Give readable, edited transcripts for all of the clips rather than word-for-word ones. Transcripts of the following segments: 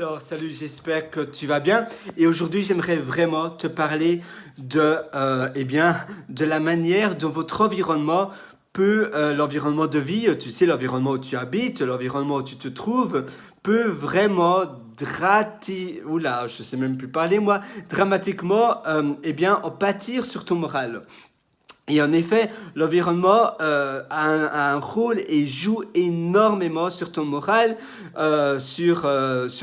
Alors salut, j'espère que tu vas bien et aujourd'hui j'aimerais vraiment te parler de la manière dont votre environnement peut, l'environnement de vie, tu sais, l'environnement où tu habites, l'environnement où tu te trouves, peut vraiment oula, je sais même plus parler moi, dramatiquement, en pâtir sur ton moral. Et en effet, l'environnement a un rôle et joue énormément sur ton moral, sur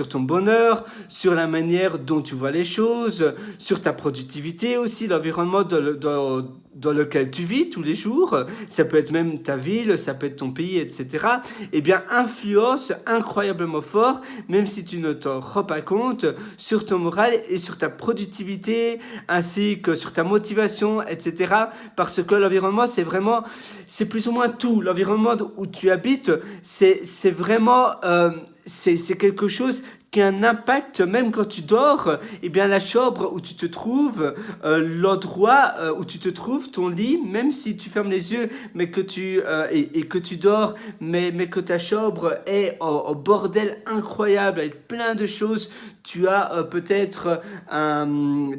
ton bonheur, sur la manière dont tu vois les choses, sur ta productivité aussi, l'environnement dans lequel tu vis tous les jours, ça peut être même ta ville, ça peut être ton pays, etc., eh bien, influence incroyablement fort, même si tu ne t'en rends pas compte, sur ton moral et sur ta productivité, ainsi que sur ta motivation, etc., parce que l'environnement, c'est plus ou moins tout. L'environnement où tu habites, c'est vraiment, c'est quelque chose qui a un impact même quand tu dors. Eh bien, la chambre où tu te trouves, l'endroit où tu te trouves, ton lit, même si tu fermes les yeux, mais que et que tu dors, mais que ta chambre est en bordel incroyable avec plein de choses. Tu as peut-être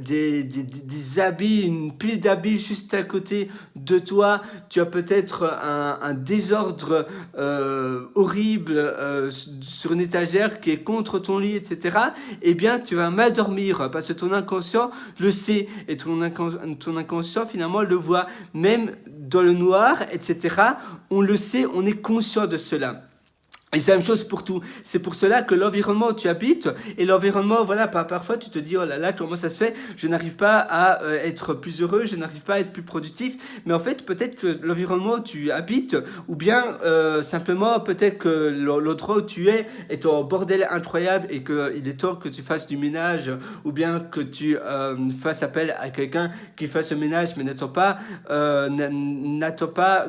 des habits, une pile d'habits juste à côté de toi. Tu as peut-être un désordre horrible sur une étagère qui est contre ton lit, etc. Eh bien, tu vas mal dormir parce que ton inconscient le sait et ton inconscient finalement le voit même dans le noir, etc. On le sait, on est conscient de cela. Et c'est la même chose pour tout. C'est pour cela que l'environnement où tu habites et l'environnement, voilà, parfois tu te dis, oh là là, comment ça se fait? Je n'arrive pas à être plus heureux, je n'arrive pas à être plus productif. Mais en fait, peut-être que l'environnement où tu habites, ou bien simplement peut-être que l'endroit où tu es est en bordel incroyable et qu'il est temps que tu fasses du ménage, ou bien que tu fasses appel à quelqu'un qui fasse le ménage, mais n'attends pas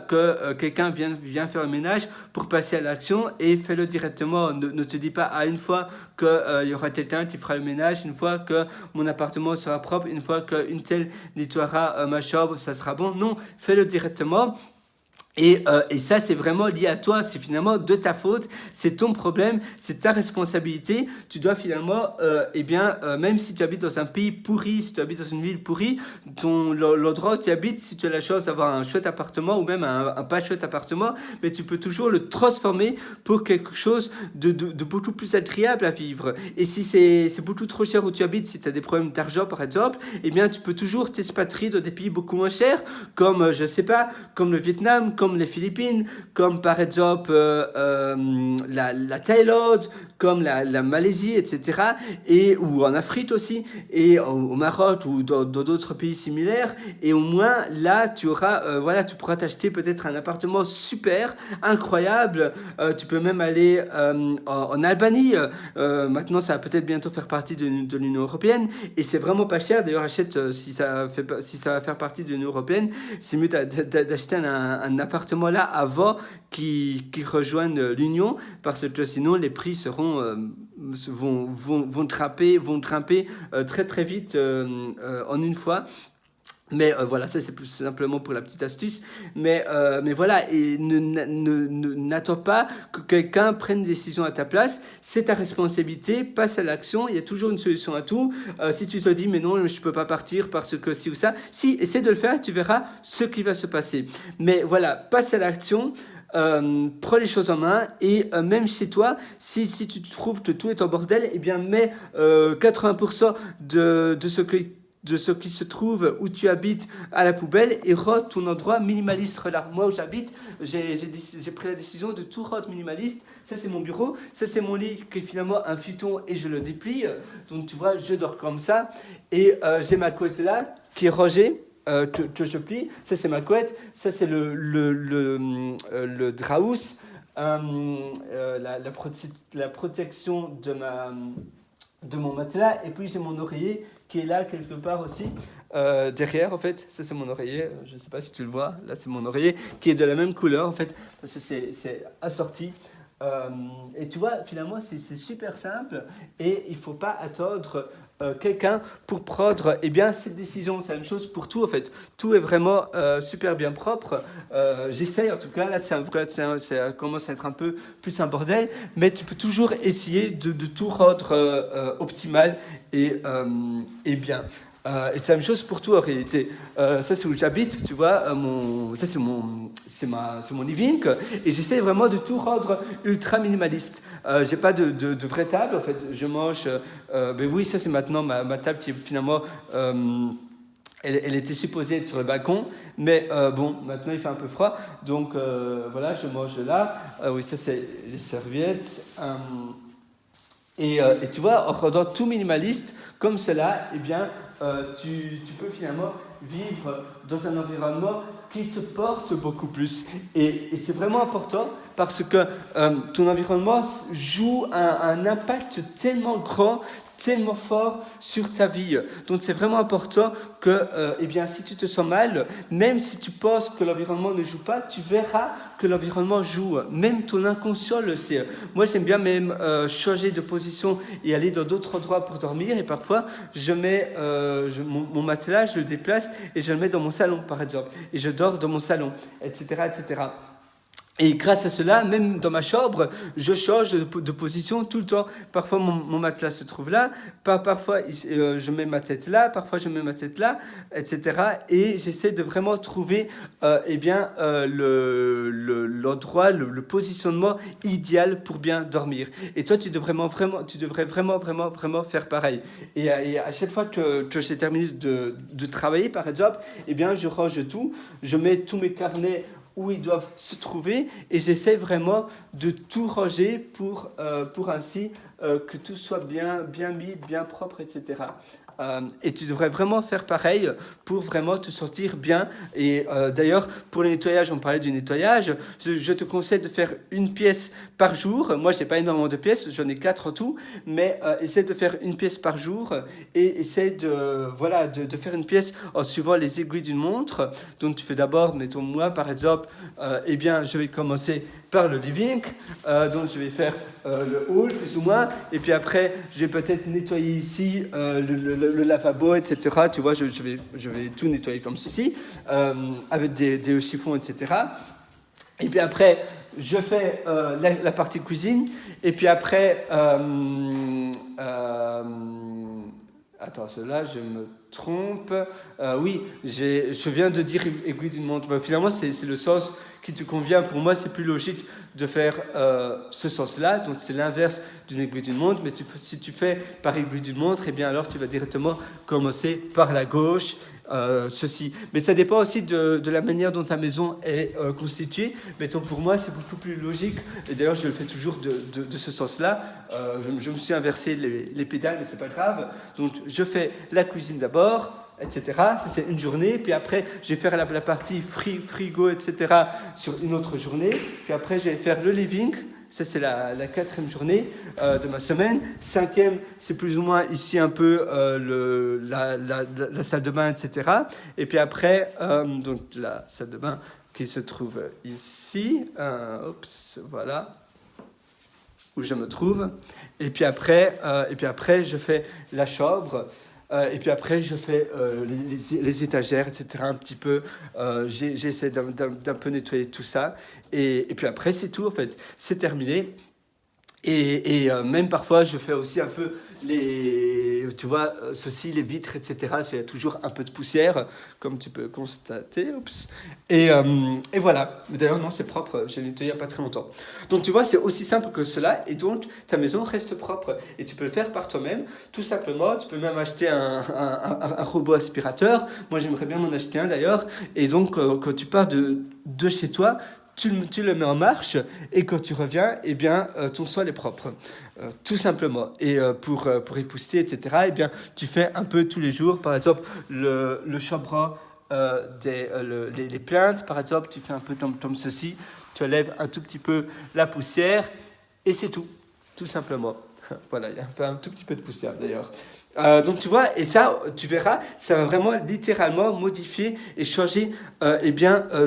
que quelqu'un vienne faire le ménage pour passer à l'action et fais-le directement. Ne te dis pas une fois qu'il y aura quelqu'un qui fera le ménage, une fois que mon appartement sera propre, une fois qu'une telle nettoiera ma chambre, ça sera bon. Non, fais-le directement. Et ça, c'est vraiment lié à toi, c'est finalement de ta faute, c'est ton problème, c'est ta responsabilité. Tu dois finalement, même si tu habites dans un pays pourri, si tu habites dans une ville pourrie, l'endroit où tu habites, si tu as la chance d'avoir un chouette appartement ou même un pas chouette appartement, mais tu peux toujours le transformer pour quelque chose de beaucoup plus agréable à vivre. Et si c'est beaucoup trop cher où tu habites, si tu as des problèmes d'argent par exemple, eh bien tu peux toujours t'expatrier dans des pays beaucoup moins chers, comme, je sais pas, comme le Vietnam, comme les Philippines, comme par exemple la Thaïlande, comme la Malaisie, etc. Ou en Afrique aussi, et au Maroc ou dans d'autres pays similaires. Et au moins là, tu pourras t'acheter peut-être un appartement super, incroyable. Tu peux même aller en Albanie. Maintenant, ça va peut-être bientôt faire partie de l'Union européenne. Et c'est vraiment pas cher. D'ailleurs, achète si ça va faire partie de l'Union européenne. C'est mieux d'acheter un appartement là avant qu'ils rejoignent l'Union parce que sinon les prix vont grimper très très vite en une fois. Mais voilà, ça c'est plus simplement pour la petite astuce. Mais voilà, et n'attends pas que quelqu'un prenne une décision à ta place. C'est ta responsabilité, passe à l'action. Il y a toujours une solution à tout. Si tu te dis, mais non, je peux pas partir parce que ci ou ça. Si, essaie de le faire, tu verras ce qui va se passer. Mais voilà, passe à l'action. Prends les choses en main et même chez toi, si tu trouves que tout est en bordel, eh bien mets 80% de ce qui se trouve où tu habites à la poubelle et rends ton endroit minimaliste. Regarde, moi où j'habite, j'ai pris la décision de tout rendre minimaliste. Ça c'est mon bureau, ça c'est mon lit qui est finalement un futon et je le déplie. Donc tu vois, je dors comme ça. Et j'ai ma couette là qui est rangée. Que je plie, ça c'est ma couette, ça c'est le draus, la protection de mon matelas, et puis j'ai mon oreiller qui est là quelque part aussi, derrière en fait, ça c'est mon oreiller, je ne sais pas si tu le vois, là c'est mon oreiller, qui est de la même couleur en fait, parce que c'est assorti. Et tu vois, finalement, c'est super simple et il ne faut pas attendre quelqu'un pour prendre cette décision. C'est la même chose pour tout en fait. Tout est vraiment super bien propre. J'essaye en tout cas, là ça commence à être un peu plus un bordel, mais tu peux toujours essayer de tout rendre optimal et bien. Et c'est la même chose pour tout en réalité. Ça c'est où j'habite, tu vois, ça c'est mon living, et j'essaie vraiment de tout rendre ultra minimaliste. J'ai pas de vraie table en fait, je mange, ben oui ça c'est maintenant ma table qui est finalement, elle était supposée être sur le balcon, mais bon maintenant il fait un peu froid, donc voilà je mange là, oui ça c'est les serviettes. Et tu vois, en rendant tout minimaliste comme cela, eh bien, tu peux finalement vivre dans un environnement qui te porte beaucoup plus. Et c'est vraiment important parce que ton environnement joue un impact tellement grand, tellement fort sur ta vie. Donc c'est vraiment important que, si tu te sens mal, même si tu penses que l'environnement ne joue pas, tu verras que l'environnement joue. Même ton inconscient le sait. Moi, j'aime bien même changer de position et aller dans d'autres endroits pour dormir. Et parfois, je mets mon matelas, je le déplace et je le mets dans mon salon, par exemple. Et je dors dans mon salon, etc., etc. Et grâce à cela, même dans ma chambre, je change de position tout le temps. Parfois, mon matelas se trouve là, parfois je mets ma tête là, parfois je mets ma tête là, etc. Et j'essaie de vraiment trouver l'endroit, le positionnement idéal pour bien dormir. Et toi, tu devrais vraiment faire pareil. Et à chaque fois que j'ai terminé de travailler, par exemple, je range tout, je mets tous mes carnets où ils doivent se trouver et j'essaie vraiment de tout ranger pour ainsi que tout soit bien mis, bien propre, etc. Et tu devrais vraiment faire pareil pour vraiment te sentir bien. Et d'ailleurs, pour le nettoyage, on parlait du nettoyage, je te conseille de faire une pièce par jour. Moi, je n'ai pas énormément de pièces, j'en ai 4 en tout, mais essaie de faire une pièce par jour et essaie de faire une pièce en suivant les aiguilles d'une montre. Donc, tu fais d'abord, mettons moi par exemple, je vais commencer par le living, donc je vais faire le hall plus ou moins, et puis après je vais peut-être nettoyer ici le lavabo, etc. Tu vois, je vais tout nettoyer comme ceci, avec des chiffons, etc. Et puis après je fais la partie cuisine, et puis après attends, cela, je me trompe. Oui, je viens de dire aiguille d'une montre. Mais finalement, c'est le sens qui te convient. Pour moi, c'est plus logique de faire ce sens-là. Donc, c'est l'inverse d'une aiguille d'une montre. Mais si tu fais par aiguille d'une montre, alors tu vas directement commencer par la gauche. Ceci. Mais ça dépend aussi de la manière dont ta maison est constituée. Mettons, pour moi, c'est beaucoup plus logique. Et d'ailleurs, je le fais toujours de ce sens-là. Je me suis inversé les pédales, mais c'est pas grave. Donc, je fais la cuisine d'abord, etc. Ça, c'est une journée. Puis après, je vais faire la partie frigo, etc. sur une autre journée. Puis après, je vais faire le living. Ça, c'est la 4e journée de ma semaine. 5e, c'est plus ou moins ici un peu la salle de bain, etc. Et puis après, donc la salle de bain qui se trouve ici. Voilà où je me trouve. Et puis après, je fais la chambre. Et puis après, je fais les étagères, etc. Un petit peu. J'essaie d'un peu nettoyer tout ça. Et puis après, c'est tout, en fait. C'est terminé. Et même parfois, je fais aussi un peu tu vois, ceci, les vitres, etc. Il y a toujours un peu de poussière, comme tu peux constater. Et voilà. Mais d'ailleurs, non, c'est propre. J'ai nettoyé il n'y a pas très longtemps. Donc, tu vois, c'est aussi simple que cela. Et donc, ta maison reste propre. Et tu peux le faire par toi-même. Tout simplement, tu peux même acheter un robot aspirateur. Moi, j'aimerais bien m'en acheter un, d'ailleurs. Et donc, quand tu pars de chez toi, tu le mets en marche et quand tu reviens, ton sol est propre, tout simplement. Et pour épousseter, etc., tu fais un peu tous les jours. Par exemple, le chambranle, les plaintes, par exemple, tu fais un peu comme ceci, tu enlèves un tout petit peu la poussière et c'est tout simplement. Voilà, il y a fait un tout petit peu de poussière d'ailleurs. Donc tu vois, et ça, tu verras, ça va vraiment littéralement modifier et changer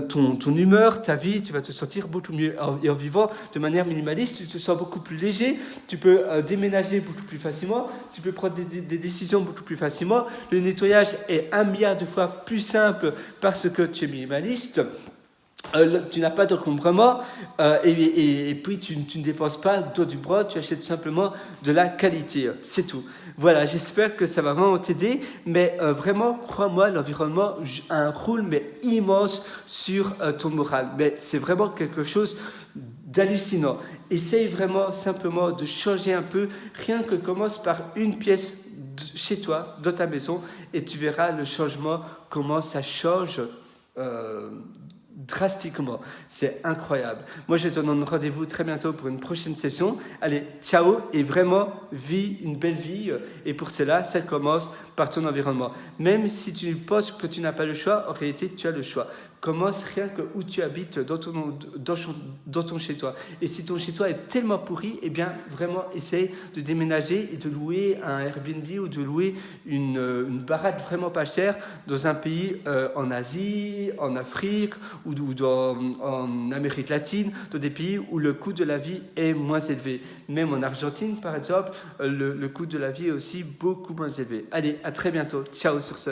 ton humeur, ta vie. Tu vas te sentir beaucoup mieux en vivant de manière minimaliste. Tu te sens beaucoup plus léger. Tu peux déménager beaucoup plus facilement. Tu peux prendre des décisions beaucoup plus facilement. Le nettoyage est 1 milliard de fois plus simple parce que tu es minimaliste. Tu n'as pas d'encombrement et puis tu ne dépenses pas d'eau du bras, tu achètes simplement de la qualité, c'est tout. Voilà, j'espère que ça va vraiment t'aider, mais vraiment, crois-moi, l'environnement a un rôle mais immense sur ton moral. Mais c'est vraiment quelque chose d'hallucinant. Essaye vraiment simplement de changer un peu, rien que commence par une pièce chez toi, dans ta maison, et tu verras le changement, comment ça change drastiquement. C'est incroyable. Moi, je te donne rendez-vous très bientôt pour une prochaine session. Allez, ciao et vraiment, vis une belle vie. Et pour cela, ça commence par ton environnement. Même si tu penses que tu n'as pas le choix, en réalité, tu as le choix. Commence rien que où tu habites dans ton chez-toi. Et si ton chez-toi est tellement pourri, eh bien, vraiment, essaye de déménager et de louer un Airbnb ou de louer une baraque vraiment pas chère dans un pays en Asie, en Afrique ou en Amérique latine, dans des pays où le coût de la vie est moins élevé. Même en Argentine, par exemple, le coût de la vie est aussi beaucoup moins élevé. Allez, à très bientôt. Ciao sur ce.